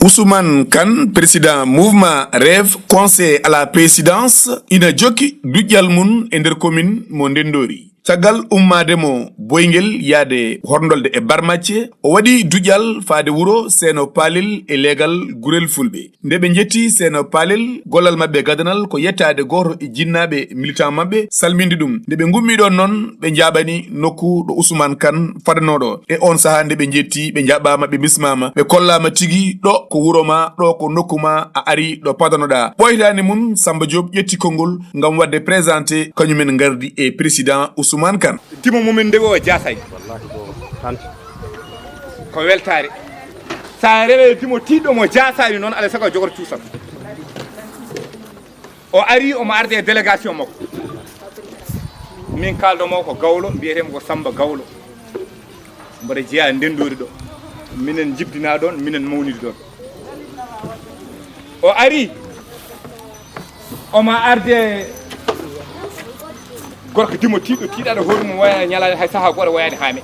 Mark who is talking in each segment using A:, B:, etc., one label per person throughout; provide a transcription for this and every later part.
A: Ousmane Kane, président Mouvement Reve, conseil à la présidence, ina jokki Duyyal mun e nder commune mo Ndendori. Caggal ummade mo boygel yaade horndolde e barmacce o waɗi Duyyal faade wuro Seno Palel e legal gurel fulɓe. Nde ɓe jetti Seno Palel gollal mabɓe gadanal ko yettade goto e jinnaɓe militant mabɓe salminde ɗum. Nde ɓe gummi ɗon noon ɓe jaɓani nokku ɗo Ousmane Kane fadanoɗo e on saaha nde ɓe jetti ɓe jaɓama ɓe bismama ɓe kollama tigui ɗo ko wuro ma ɗo ko nokku ma a ari ɗo padanoɗa. Ɓoytani mum Samba Diop ƴetti konngol ngam wadde présenté kañumen gardi e président Ousmane Kane.
B: Timo mumen ndewi o jasay ko weltare sa rewe timo tiɗɗo mo jasani noon alay sago jogor cuusam o ari omo arde e délégation makko min kaldomo ko gawlo mbiyetemo ko Samba Gawlo mboɗo jeeya Ndendori ɗo minen jibdina ɗon minen mawnidi ɗon o ari omo arde gorko dimo tiɗɗo tiiɗaɗo hoore mum wayani ñalade hay saaha goɗo wayani haame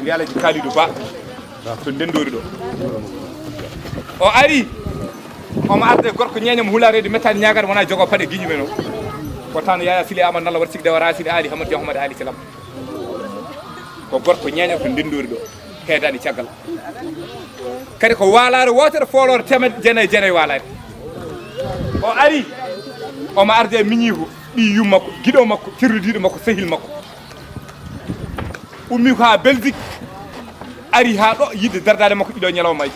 B: mbi alaji Kalidou Ba to Ndendori ɗo o ari omo arde gorko ñeñom hularede mettani ñagade wona jogo paɗe guiƴi men o ko tan Yaya Sile Amadou Nalla waɗa sigde wara Sile Ali Hamadou Dia Hamad Ali Salam ko gorko ñeñom to Ndendori ɗo heedani caggal kadi ko walare wotere folore temed jeenayyi walare o ari omo arde e miñiko ɓi yum makko guiɗo makko tirlidiɗo makko sehil makko ummi ko ha Belgique ari ha ɗo yidde dardade makko ɗiɗo ñalawmaji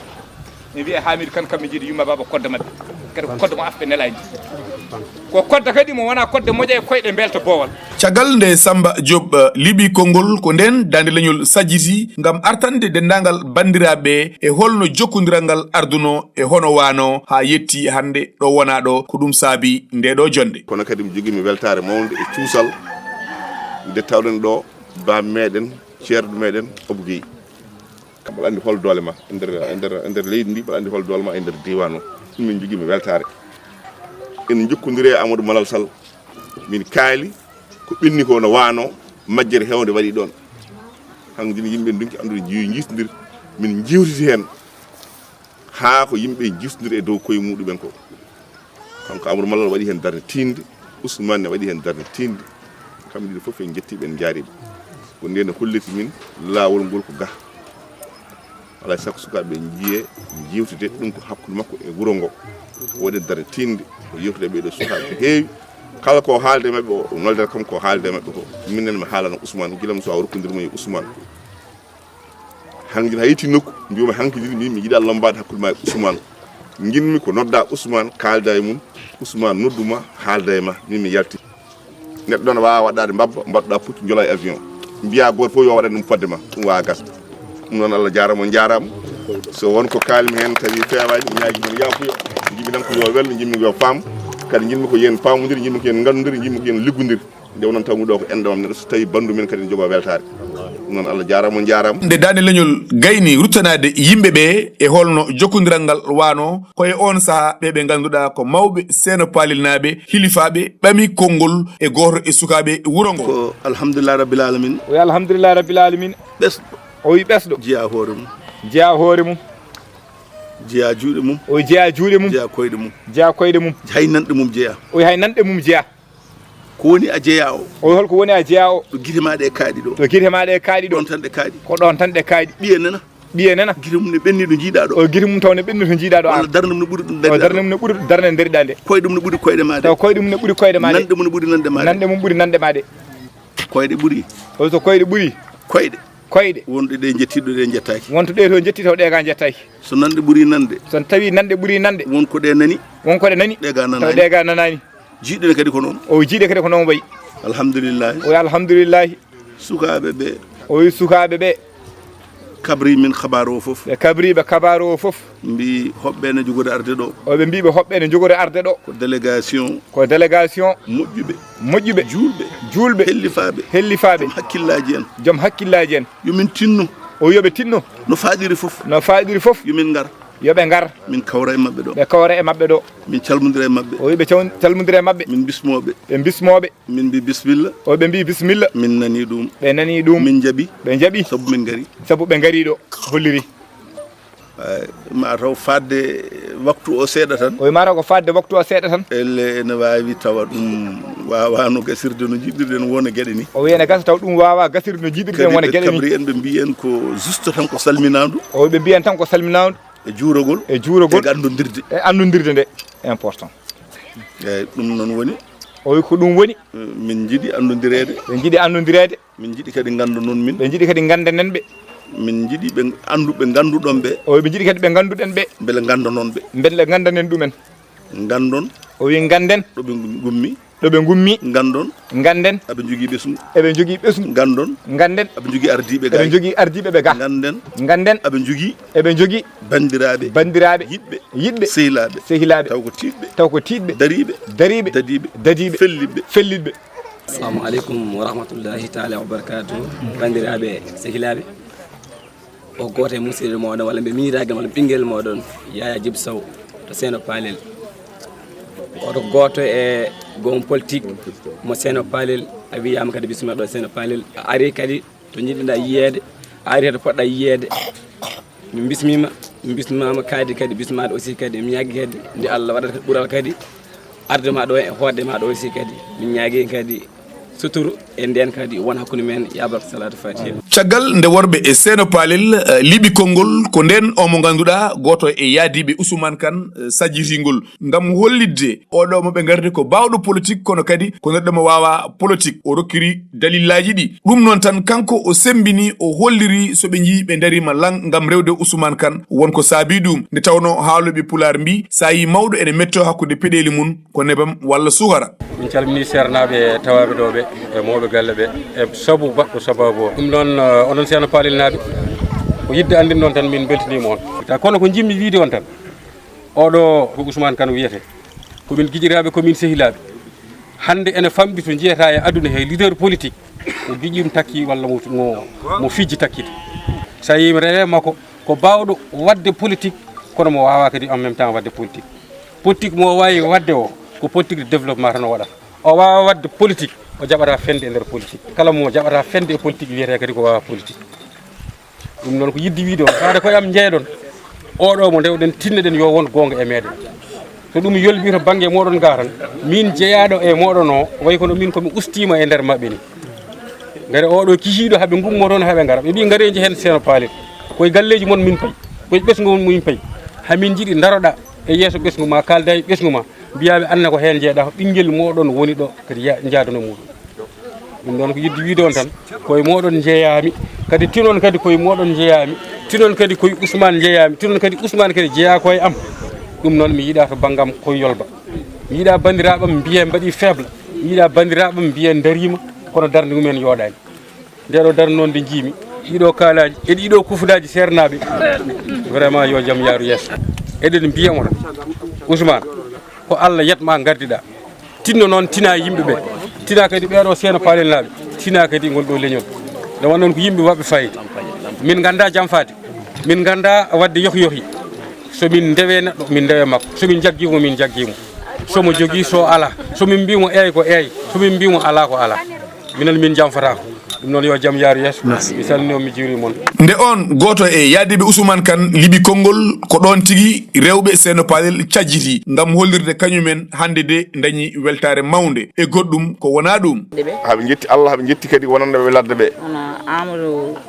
B: mi wiye Hamidou Kane kamɓe jiiɗi yumma baba kodde mabɓe kadi ko kodde mo afɓe nelaji ko kodde kadi mo wona kodde moƴa e koyɗe belta boowal.
A: Caggal nde Samba Diop liɓi konngol ko nden dande leñol sajjiti ngam artande dendagal bandiraɓe e holno jokkodiral ngal arduno e hono wano ha yetti hande ɗo wona ɗo ko ɗum saabi ndeɗo jonde.
C: Kono kadi mi jogui mi weltare mawde e cuusal nde tawɗen ɗo bam meɗen ceerɗo meɗen Abou Guèye mbaɗa andi hol doole ma e nder leydi ndi mbaɗa andi hol doole ma e nder diwan o ɗum min jogui mi weltare en jokkodiri e Amadou Malal Sall min kaali ko ɓenni ko no wano majjere hewde waɗi ɗon hanjini yimɓe ndunki andude jiisodir min jiwtiti hen ha ko yimɓe jiisodir e dow koye muɗumen ko kanko Amadou Malal waɗi hen darde tinde Ousmane ne waɗi hen darde tinde kamɓe ɗiɗo foof en jettiɓe en jaariɓe ko nde ne holliti min laawol ngol ko ga alay sago sukaɓe jiiye jiwtide ɗum ko hakkude makko e wuuro ngo waɗi darde tinde o yewtude ɓeɗo sukaɓe heewi kala ko haalde mabɓe o noldata kam ko haalde mabɓe ko minen mi haalano Ousmane guila so a rokkodirmo e Ousmane hanjin ha yetti nokku mbiyoma hankidini mi jiiɗa lombade hakkude ma e Ousmane jinmi ko nodda Ousmane kalda e mum Ousmane nodduma haalda e ma min mi yalti neɗɗo ɗon wawa waɗɗade mbabba mbaɗɗa puccu jola e avion mbiya goto fof yo waɗan ɗum fodde ma ɗum wawa gasde ɗum noon Allah jarama jarama so wonko kalmi hen tawi fewani mi ñaagui mon yafuya jimmi tan ko yo welmi jimmi yo faam kadi jinmi ko yen pamodir jinmi ko yen gandodir jinmi ko yen liggodir nde wonon taw ɗo ko endamam neɗɗo so tawi bandu men kadi ne jogo weltare ɗum noon Allah jarama jarama.
A: Nde dande leñol gayni ruttanade yimɓeɓe e holno jokkodiral ngal wano koye on saaha ɓe ganduɗa ko mawɓe Seno Palel naɓe hilifaɓe ɓami konngol e goto e sukaɓe wuro ngo.
D: Ko alhamdulillah rabbil alamin.
B: O alhamdulillah rabbil alamin.
D: ɓesɗo
B: o wi ɓesɗo
D: jeeya hoore mum
B: jeeya hoore mum
D: jeeya juuɗe mum
B: o jeeya juuɗe mum
D: jeeya koyɗe mum
B: jeeya koyɗe mum
D: hay nanɗe mum jeeya
B: o hay nanɗe mum jeeya
D: ko woni a jeeya o
B: holko woni a jeeya o
D: ɗo guite maɗe e kaaɗi ɗo
B: ɗo guite maɗe e kaaɗi ɗo
D: ɗon tan ɗe kaaɗi
B: ko ɗon tan ɗe kaaɗi ɓiye nana
D: guite mum ne ɓenni ɗo jiiɗa ɗo
B: o guite mum taw ne ɓenni to jiiɗa ɗo
D: walla darde mum ne ɓuuri ɗum
B: o darde mum ne ɓuuri darde nderiɗa nde
D: koyɗe mum ne ɓuuri koyɗe maɗe
B: taw koyɗe mum ne ɓuuri koyɗe maɗe
D: nanɗe mum ne ɓuuri nande maɗe
B: nanɗe mum ɓuuri nande maɗe
D: koyɗe ɓuuri
B: o so koyɗe ɓuuri koyɗe
D: wonɗe ɗe jettiɗo ɗe jettaki
B: wonto ɗe to jetti taw ɗe ga jettaki
D: so nanɗe ɓuuri nande
B: so tawi nanɗe ɓuuri nande
D: wonko ɗe nani
B: ɗe ga nanani
D: jiiɗe kadi ko noon
B: o jiiɗe kadi ko noon wayi
D: alhamdulillahi
B: o alhamdulillahi
D: sukaɓe ɓe
B: o wi sukaɓe ɓe
D: kabri min kabaru o foof
B: ɓe kabriɓe kabaru o foof
D: mbi hoɓɓe ne jogori arde ɗo
B: o ɓe mbiɓe hoɓɓe ne jogori arde ɗo
D: ko délégation
B: moƴƴuɓe julɓe hellifaɓe joom hakkillaji en
D: yomin tinno
B: o yoɓe tinno
D: no faɗiri foof yomin gar
B: yoɓe gar
D: min kawra e mabɓe ɗo
B: ɓe kawra e mabɓe ɗo
D: min calmodira e mabɓe
B: o wi ɓe calmodira e mabɓe
D: min bismoɓe
B: ɓe bismoɓe
D: min mbi bisimilla
B: o ɓe mbi bisimilla
D: min nani ɗum
B: ɓe nani ɗum
D: min jaaɓi
B: ɓe jaaɓi
D: saabu min gari
B: saabu ɓe gari ɗo holliri
D: ma taw fadde waktu o seeɗa tan
B: o mataw ko fadde waktu o seeɗa tan
D: elle ene wawi tawa ɗum wawano gasirde no jiɗirɗen wona gueɗe ni
B: o wiyene gasa taw ɗum wawa gasirde no jiɗirɗen wona gueɗe ni
D: kabri en ɓe mbiyen ko juste tan ko salminadu
B: o ɓe mbiyen tan ko salminadu
D: e juurogol
B: e
D: andodirde
B: andodirde nde important
D: eyyi ɗum noon woni
B: o wi ko ɗum woni
D: min jiiɗi andodirede
B: ɓe jiiɗi andodirede
D: min jiiɗi kadi ganda noon min
B: ɓe jiiɗi kadi gandanen ɓe
D: min jiiɗi ɓe ganduɗon ɓe
B: o ɓe jiiɗi kadi ɓe ganduɗen ɓe
D: beele ganda noon ɓe
B: beele gandanen ɗumen
D: gandon
B: o wi ganden
D: ɗo ɓe gummi gandon
B: ganden
D: aɓe jogui ɓesgu
B: eɓe jogui ɓesgu
D: gandon
B: ganden
D: aɓe jogui ardiɓe ga
B: eɓe jogui ardiɓe ɓe ga ganden eɓe jogui bandiraɓe yiɗɓe sehilaɓe taw ko tiɗɓe dariɓe dadiɓe felliɓe
E: assalamu aleykum wa rahmatullahi taala wa barakatuh bandiraɓe sehilaɓe o goto e musidɗo moɗon walla mbe miñiragal walla ɓinguel moɗon Yaya Djiby Sow to Seno Palel oto goto e gom politique mo Seno Palel a wiyama kadi bisma ɗo Seno Palel a ari kadi to jiɗɗiɗa yiyede a ari to poɗɗa yiyede min bismimama kadi bismaɗo aussi kadi mi ñagui kadi nde Allah waɗata kadi ɓuural kadi ardema ɗo e hoddema ɗo aussi kadi min ñagui kadi suturu e nden kadi won hakkude men yabarko salatu fatiha
A: caggal nde worɓe e Seno Palel liɓi konngol ko nden o mo ganduɗa goto e yaadiɓe Ousmane Kane sajjitingol ngam hollidde oɗo moɓe gardi ko bawɗo politique kono kadi ko neɗɗo mo wawa politique o rokkiri dalillaji ɗi ɗum noon tan kanko o sembini o holliri soɓe jii ɓe darima lang ngam rewde Ousmane Kane wonko saabi ɗum nde tawno haaloɓe pular mbi sa yi mawɗo ene metto hakkude peɗeli mum ko nebam walla sukara
F: min calmini sernaɓe tawaɓe ɗo ɓe e mawɓe galle ɓe e sabu baɗɗo sababu o ɗum noon onon Seno Palel naaɓe ko yidde andin noon tan min beltanima on ta kono ko jimmi wiide on tan oɗo ko Ousmane Kane wiyete komin guiƴiraɓe komin sehilaɓe hande ene famɗi to jiyata e aduna he leader politique ko guiƴim takki walla mo fijji takkite so yimi rewe makko ko bawɗo wadde politique kono mo wawa kadi en même temps wadde politique mo wawi wadde o ko politique de développement tan o waɗata o wawa wadde politique o jaɓata fende e nder politique kala mo jaɓata fende e politique wiyete kadi ko wawa politique ɗum noon ko yidde wiide on kawde koyam jeeɗon oɗo mo ndewɗen tinneɗen yo won gonga e meɗen so ɗum yolbi to banggue moɗon ga tan min jeeyaɗo e moɗon o way kono min komi ustima e nder mabɓe ni gari oɗo kihiɗo haaɓe gummo toon haaɓe gara ɓe mbi gareji hen Seno Palel koye galleji moon min payi koye ɓesgu min payi hamin jiiɗi daroɗa e yeeso ɓesgu ma kalda e ɓesgu ma mbiyaɓe anne ko hen jeeɗa ɓinguel moɗon woni ɗo kadi jaadono muɗum ɗum ɗon ko yidde wiide on tan koye moɗon jeeyami kadi tinon kadi koye moɗon jeeyami tinon kadi koye Ousmane jeeyami tinon kadi Ousmane kadi jeeya koye am ɗum noon mi yiiɗa to banggam koye yolba mi yiiɗa bandiraɓam mbiye mbaɗi faible mi yiiɗa bandiraɓam mbiye darima kono darde mumen yooɗani ndeɗo darde noon nde jiimi ɗiɗo kaalaji e ɗiɗo kufudaji sernaɓe vraiment yo jaam yaaru yesso eɗen mbiyamo tan Ousmane ko Allah yetma gardiɗa tinno noon tina yimɓeɓe tina kadi ɓeɗo Seno Palel naɓe tina kadi gonɗo leñol nde won noon ko yimɓe waɓe fayida min ganda jamfade min ganda wadde yohi somin ndewe neɗɗo min ndewe makko somin jaggimo min jaggimo somo jogui so ala somin mbimo eyi ko eyi somin mbimo ala ko ala minen min jamfatako ɗum noon yo jaam yaaru yesso mi salmini mi jiiri moon
A: nde on goto e yaadiɓe Ousmane Kane liɓi konngol ko ɗon tigui rewɓe Seno Palel cajjiti ngam hollirde kañumen hande de dañi weltare mawde e goɗɗum ko wona ɗum
C: haaɓe jetti Allah haaɓe jetti kadi wonande ɓe ladde ɓe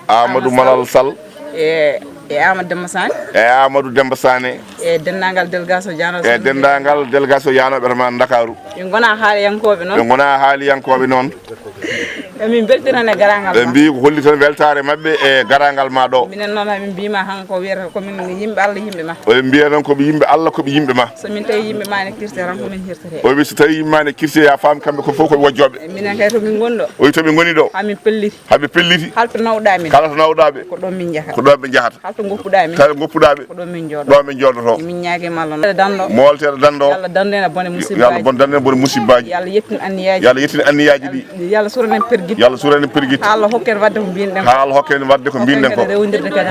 C: Amadou Malal Sall
G: e Amadou Demba Sane
C: Amadou Demba Sane
G: e dendagal délégation janoɓe
C: dendagal délégation yanoɓe rema Dakaru
G: ɓe gona haaliyankoɓe noon
C: ɓe gona haaliyankoɓe noon
G: min beltiran e garagal
C: ɓe mbi ko holli tan weltare mabɓe e garagal ma ɗo
G: minen noon min mbima han ko wiyata komin yimɓe Allah yimɓe ma
C: oɓe mbiya noon koɓe yimɓe Allah koɓe yimɓe ma
G: somin tawi yimɓe ma ne kirte tan komin hirtete
C: o wi so tawi yimɓe ma ne kirte ya faam kamɓe ko fof koɓe wojjoɓe
G: minen kay tomin goni ɗo
C: o wi toɓe goni ɗo
G: hamin pelliti
C: haaɓe pelliti
G: halto nawɗa min
C: kala to nawɗaɓe
G: ko ɗon min jahata
C: ko ɗon ɓe jahata
G: halto goppuɗa min
C: tawi goppuɗaɓe
G: ko ɗon min jooɗo
C: ɗo min jooɗoto
G: min ñaguima Allah dando
C: mo wolteɗo dando
G: Allah dandena bone musibbaji
C: yalla bon dandena bone musibbaji
G: yalla yettin anniyaji
C: yalla yettin anniyaji ɗi
G: yalla suranen perguit
C: yalla suranen perguit
G: Allah hokken wadde ko mbinɗen
C: haala hokken wadde ko mbinɗen ko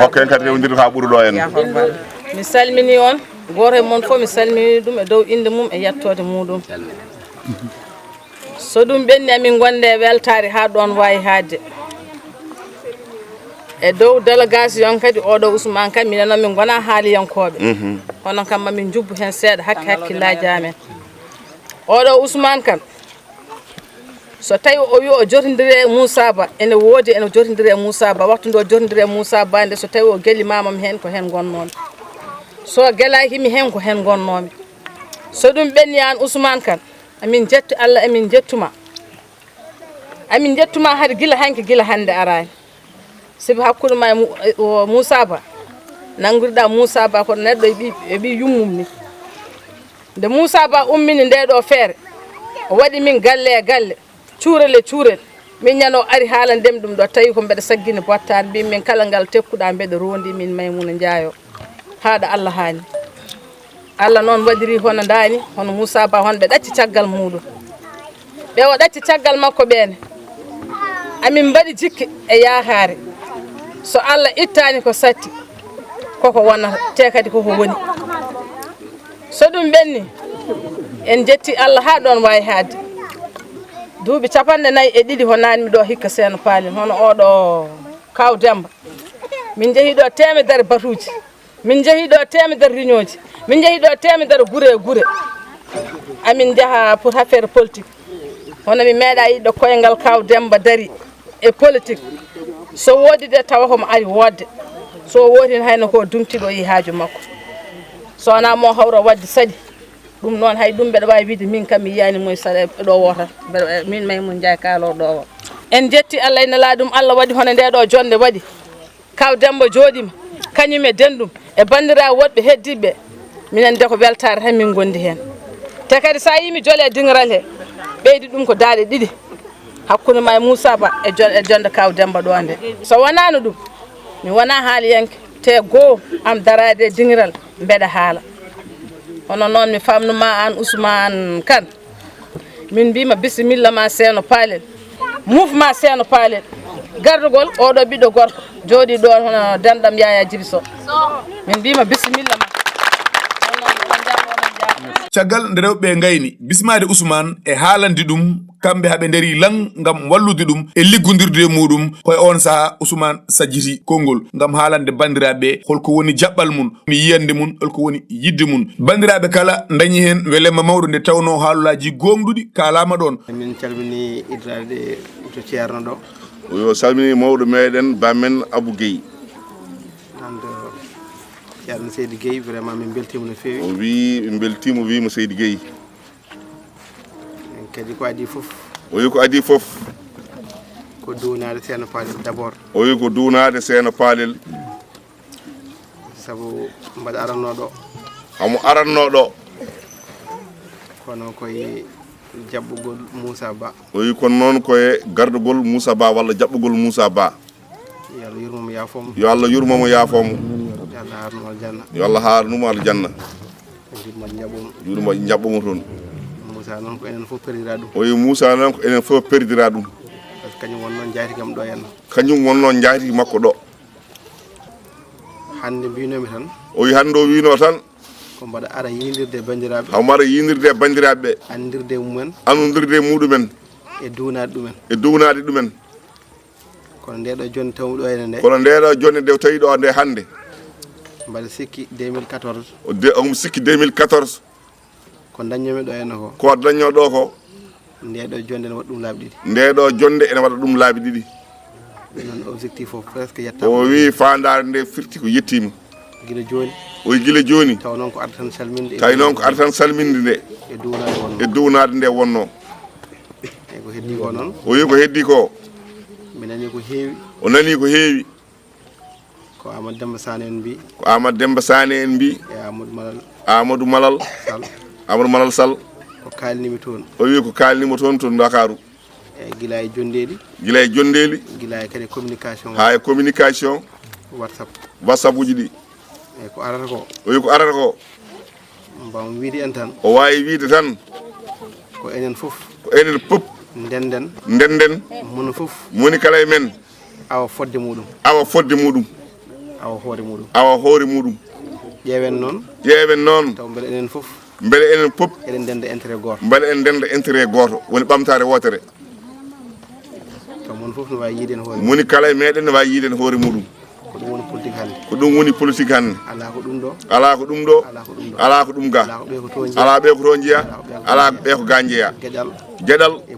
C: hokken kadi rewdirde ko ha ɓuuri ɗo en
H: mi salmini on goto e moon fof mi salmini ɗum e dow inde mum e yettode muɗum so ɗum ɓenni amin gonde weltare ha ɗon wawi haadde e dow délégation kadi oɗo Ousmane kam minen min gona haaliyankoɓe hono kam mamin jubbu hen seeɗa hakkillaji amen oɗo Ousmane kam so tawi o wi o jotodiri e Moussa Ba ene woodi ene jotodiri e Moussa Ba waktu nde o jotodiri e Moussa Ba nde so tawi o gueli mamam hen ko hen gonnomi so guelakimi hen ko hen gonnomi so ɗum ɓenni an Ousmane kan amin jettu Allah amin jettuma haade gila hanke gila hande arani sibi hakkude ma e Moussa Ba nangguirɗa Moussa Ba kono neɗɗo e ɓi yummum ni nde Moussa Ba ummini nde ɗo feere o waɗi min galle e galle cuurel min ñano ari haalandemi ɗum ɗo tawi ko mbeɗa saggini bottade mbi min kala ngal tekkuɗa mbeɗa rondi min Maymuna Ndiayo haɗa Allah haani Allah noon waɗiri hono dani hono Moussa Ba hon ɓe ɗacci caggal muɗum ɓe o ɗacci caggal makko ɓene amin mbaɗi jikki e yaakaare so Allah ittani ko satti koko wonata te kadi koko woni so ɗum ɓenni en jetti Allah ha ɗon wawi haadde duuɓi 42 ho nanmi ɗo hikka Seno Palel hono oɗo kaw Demba min jeehi ɗo temedere batuji min jeehi ɗo temedere riñoji min jeehi ɗo temedere guure amin jaaha pour affaire politique hono mi meeɗa yiɗɗo koyngal kaw Demba dari e politique so woodi de tawa komo ari wodde so woodi hayno ko dumtiɗo yi haaju makko so wona mo hawro wadde sadi ɗum noon hay ɗum mbeɗa wawi wiide min kam mi yiyani moye saɗa ɗo wotat min Maymuna Ndiaye kaalo ɗo o en jetti Allah ene laa ɗum Allah waɗi hono nde ɗo jonde waɗi kaw Demba jooɗima kañum e dendum e bandiraɓe woɗɓe heddiɓe minen de ko weltare tan min gondi hen te kadi sa yimi joole dingiral he ɓeydi ɗum ko daaɗe ɗiɗi hakkude ma e Moussa Ba e jonde kaw Demba ɗo nde so wonano ɗum mi wona haaliyanke te goo am darade e dingiral mbeɗa haala hono noon mi famnuma an Ousmane Kane min mbima bisimilla ma Seno Palel Mouvement Seno Palel gardugol oɗo ɓiɗɗo gorko jooɗi ɗo hono denɗam Yaya Djibiso min mbima bisimilla ma
A: caggal nde rewɓe gayni bismade Ousmane e haalandi ɗum kamɓe haɓe nderi lan ngam wallude ɗum e liggodirde e muɗum koye on saaha Ousmane sajjiti konngol ngam haalande bandiraɓe holko woni jaɓɓal mum yiyande mum holko woni yidde mum bandiraɓe kala dañi hen welema mawɗo nde tawno haalulaji gonɗuɗi kalama ɗon
I: min calmini idrade to ceerno ɗo
C: yo salmini mawɗo meɗen bamen Abou Gueye
I: ceerno Seydi Gueye vraiment min beltima no fewi
C: o wi beltimo wimo Seydi Gueye
I: kadi ko adi fof
C: o wi ko adi fof
I: ko duwnade Seno Palel d'abord
C: o wi ko duwnade Seno Palel
I: saabu mbaɗa aranno ɗo
C: hamo aranno ɗo
I: kono koye jaɓɓugol Moussa Ba
C: o wi kono noon koye gardugol Moussa Ba walla jaɓɓugol Moussa Ba
I: yo Allah yurmomo yaafomo
C: yo Allah yurmomo yaafomo
I: yo Allah harnumo aljanna
C: yo Allah harnumo aljanna
I: jurmo jaɓɓumo
C: yurmo jaɓɓumo toon
I: Moussa noon ko enen fof perdira ɗum
C: o wi Moussa noon ko enen fof perdira ɗum
I: par ce que kañum wonnoon jaytigam ɗo henna
C: kañum wonnoon jaytigi makko ɗo
I: hande mbinomi tan
C: o wi hande o wino tan
I: ko mbaɗa ara yidirde bandiraɓe
C: haw mbaɗa yidirde bandiraɓe
I: andirde mumen
C: annodirde muɗumen
I: e duwnade ɗumen
C: e duwnade ɗumen
I: kono ndeɗo jonde tawmi ɗo ene nde
C: kono ndeɗo jonde nde tawi ɗo nde hande
I: mbaɗa sikki 2014
C: omo sikki 2014
I: ko daññomi ɗo henna
C: ko dañño ɗo ko
I: ndeɗo jonde ne waɗa ɗum laabi ɗiɗi
C: ndeɗo jonde ene waɗa ɗum laabi ɗiɗi
I: noon objectif o presque yettama
C: o wi fandare nde firti ko yettima
I: guila joni
C: o wi guila joni
I: taw noon ko arta tan salminde
C: tawi noon ko arta tan salminde nde e duwnade nde wonno
I: e ko heddi ko noon
C: o wi ko heddi ko
I: mi nani ko heewi
C: o nani ko heewi
I: ko Amadou Demba Sane en mbi
C: ko Amadou Demba Sane en mbi
I: e
C: Amadou Malal
I: Sall
C: Amadou Malal Sall
I: ko kalnimi toon
C: o wi ko kalnimo toon to Dakaru
I: e guila e jondeli
C: guila
I: e kadi communication
C: ha e communication whatsapp uji ɗi
I: e ko arata ko
C: o wi ko arata ko
I: mbawmi wiide en tan
C: o wawi wiide tan
I: ko enen fof ndenden mono fof
C: moni kala e men
I: awa fodde muɗum
C: awa hoore muɗum
I: ƴeewen noon taw beele enen fof eɗen ndenda intérêt goto
C: woni ɓamtare wotere
I: taw mono
J: fof no wawi yiiden hoore
I: moni kala e meɗen ne wawi yiiden hoore muɗum
J: ko ɗum woni politique hannde
I: ko ɗum woni politique hannde
J: ala ko ɗum ɗo
I: ala ko ɗum ɗo ala ko ɗum ga ala ɓe ko to jeeya ala ɓe ko ga jeeya gueɗal
J: e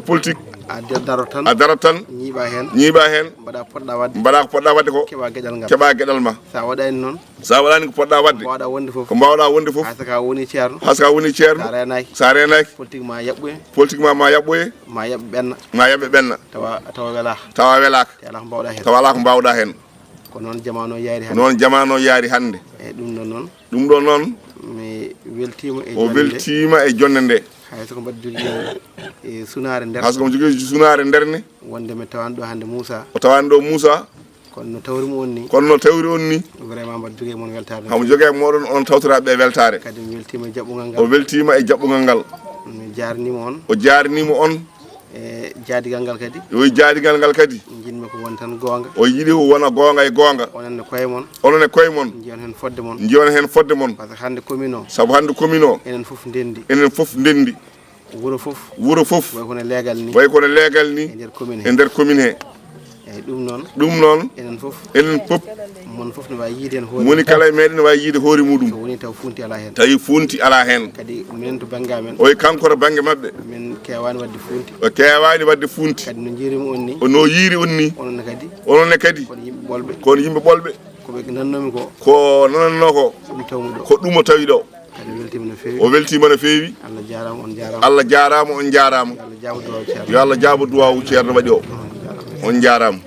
J: politique a
I: darat tan ñiiɓa hen
J: mbaɗa poɗɗa wadde
I: mbaɗa ko poɗɗa wadde ko
J: keɓa gueɗal ngal
I: keɓa gueɗal ma
J: sa waɗani noon
I: sa waɗani ko poɗɗa wadde
J: mbawɗa wonde foof
I: ko mbawɗa wonde foof
J: hasaka woni ceerno
I: sa renaki
J: politique ma yaɓɓoye
I: ma yaɓɓoye
J: ma yaɓɓe
I: ɓenna
J: tawa welaka
I: te ala ko mbawɗa hen
J: ko noon jamano yaari hannde
I: noon jamano yaari hannde
J: eyyi
I: ɗum ɗo noon
J: mi weltima
I: o weltima e jonde nde
J: hayso ko mbaɗi jogui e sunare nder
I: hayso komo jogui sunare nderne
J: wonde mi tawani ɗo hannde Moussa
I: o tawani ɗo Moussa
J: kono no tawri mo on ni vraiment mbaɗa jogui moon weltare
I: hamo jogui moɗon on tawtoraɓe weltare
J: kadi mi weltima e jaɓɓugal ngal
I: o weltima e jaɓɓugal ngal
J: mi jarnima on
I: o jarnima on
J: e jaadigal ngal kadi
I: jaadigal ngal kadi
J: jinmi ko won tan gonga
I: o yiiɗi ko wona gonga e gonga
J: onon e koye mon jiyon hen fodde mon par ce que hannde commune o
I: saabu hannde commune o
J: enen fof ndendi wuro fof way kono leegal ni
I: e nder commune he
J: eyyi ɗum
I: noon
J: enen fof mon fof no wawi yiide hen hoore
I: moni kala e meɗen ne wawi yiide hoore muɗum
J: so woni taw funti ala hen
I: tawi funti ala hen
J: kadi minen to banggue amen
I: oye kanko to banggue mabɓe
J: min kewani wadde funti
I: o kewani wadde funti
J: kadi no jiirimi on ni
I: no yiiri on ni ononne kadi kono yimɓe ɓolɓe
J: koɓe nannomi
I: ko nananno ko ko ɗum o tawi ɗo o weltima no feewi Allah jarama on jarama yo Allah jaabo duwawu ceerno waɗi o on jarama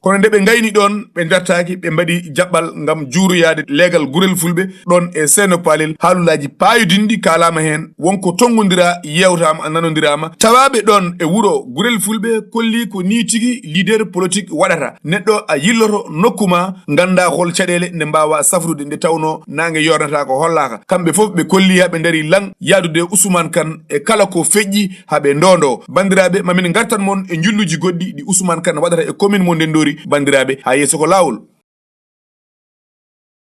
A: kono nde ɓe gayni ɗon ɓe dartaki ɓe mbaɗi jaɓɓal gam juuroyade leegal gurel fulɓe ɗon e Seno Palel haalulaji payodinɗi kalama hen wonko tongodira yewtama nanodirama tawaɓe ɗon e wuuro gurel fulɓe kolli ko ni tigui leader politique waɗata neɗɗo a yilloto nokkuma ganda hol caɗele nde mbawa safrude nde tawno nangue yornata ko hollaka kamɓe foof ɓe kolli haɓe daari lang yadude Ousmane Kane e kala ko feƴƴi haɓe ndondo bandiraɓe mamin gartan mon e julluji goɗɗi ɗi Ousmane Kane waɗata e commune mo Ndendori bandiraɓe ha yesso ko laawol.